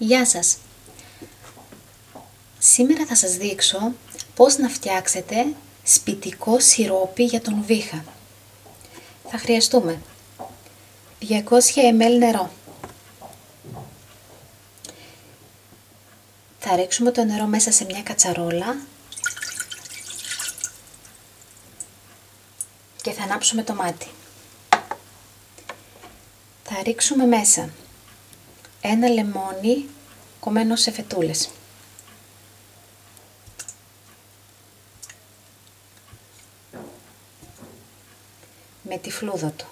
Γεια σας! Σήμερα θα σας δείξω πώς να φτιάξετε σπιτικό σιρόπι για τον βήχα. Θα χρειαστούμε 200 ml νερό. Θα ρίξουμε το νερό μέσα σε μια κατσαρόλα και θα ανάψουμε το μάτι. Θα ρίξουμε μέσα ένα λεμόνι κομμένο σε φετούλες. Με τη φλούδα του.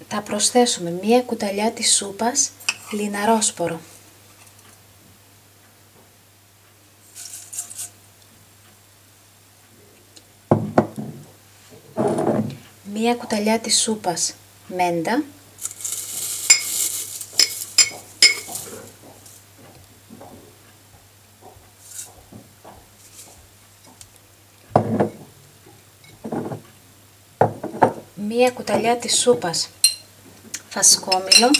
Θα προσθέσουμε μία κουταλιά της σούπας λιναρόσπορο. Μία κουταλιά της σούπας μέντα. Μία κουταλιά της σούπας φασκόμηλο.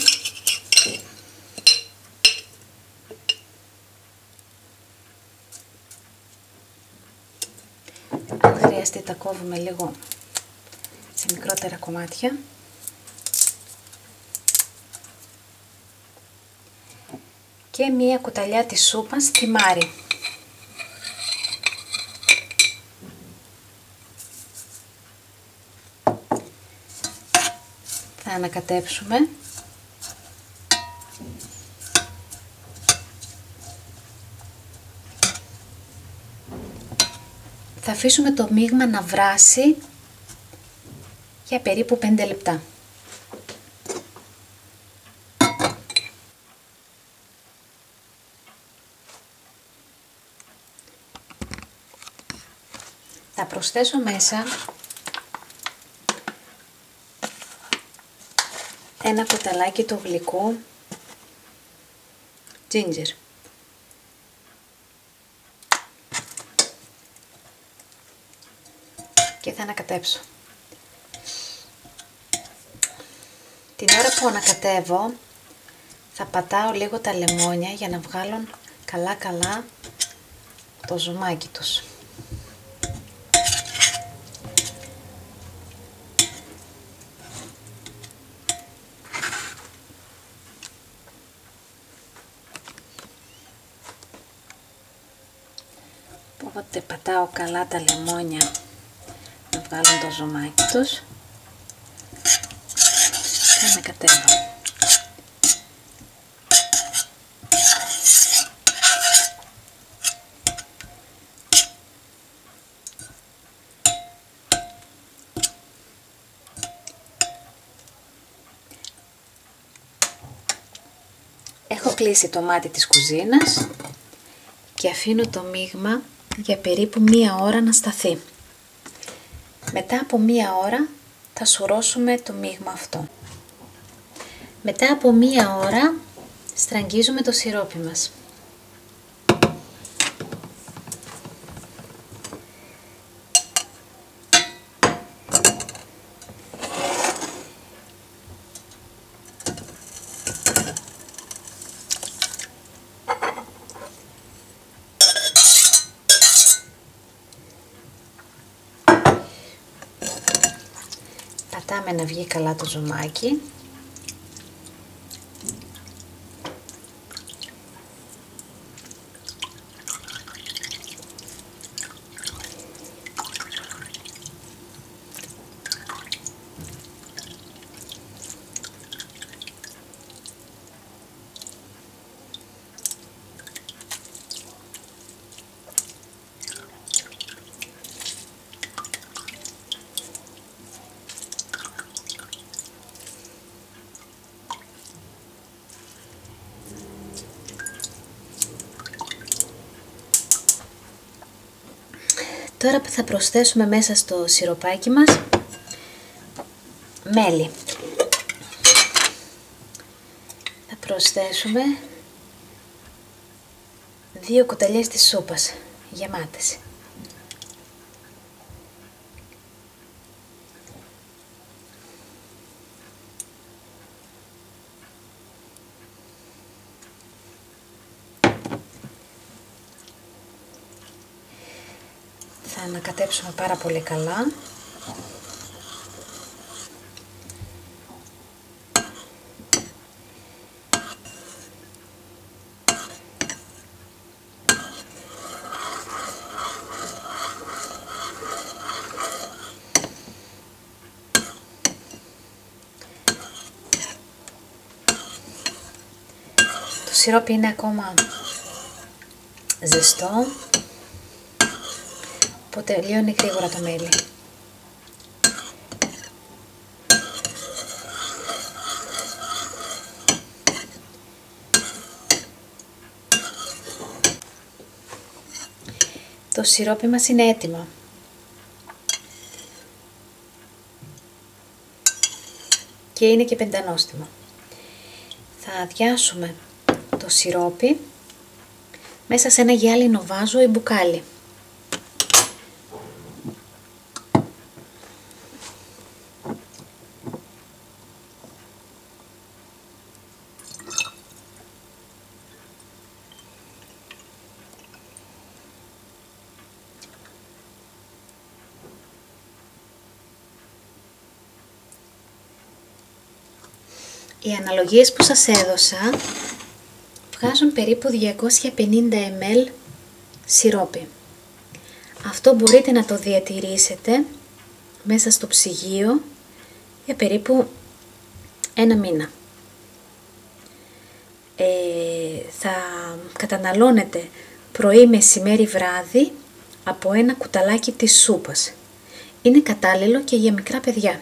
Αν χρειαστεί τα κόβουμε λίγο σε μικρότερα κομμάτια. Και μία κουταλιά της σούπας θυμάρι. Θα ανακατέψουμε. Θα αφήσουμε το μείγμα να βράσει για περίπου 5 λεπτά. Θα προσθέσω μέσα ένα κουταλάκι του γλυκού ginger. Και θα ανακατέψω. Την ώρα που ανακατεύω θα πατάω λίγο τα λεμόνια για να βγάλουν καλά το ζουμάκι τους. Οπότε πατάω καλά τα λεμόνια να βγάλουν το ζουμάκι τους και ανακατεύω. Έχω κλείσει το μάτι της κουζίνας και αφήνω το μείγμα για περίπου 1 ώρα να σταθεί. Μετά από 1 ώρα θα σουρώσουμε το μείγμα αυτό. Μετά από 1 ώρα στραγγίζουμε το σιρόπι μας. Πατάμε να βγει καλά το ζουμάκι. Τώρα θα προσθέσουμε μέσα στο σιροπάκι μας μέλι. Θα προσθέσουμε 2 κουταλιές της σούπας γεμάτες. Θα ανακατέψουμε πάρα πολύ καλά. Το σιρόπι είναι ακόμα ζεστό, οπότε λιώνει γρήγορα το μέλι. Το σιρόπι μας είναι έτοιμο. Και είναι και πεντανόστιμο. Θα αδειάσουμε το σιρόπι μέσα σε ένα γυάλινο βάζο ή μπουκάλι. Οι αναλογίες που σας έδωσα βγάζουν περίπου 250 ml σιρόπι. Αυτό μπορείτε να το διατηρήσετε μέσα στο ψυγείο για περίπου ένα μήνα. Θα καταναλώνετε πρωί, μεσημέρι, βράδυ από ένα κουταλάκι της σούπας. Είναι κατάλληλο και για μικρά παιδιά.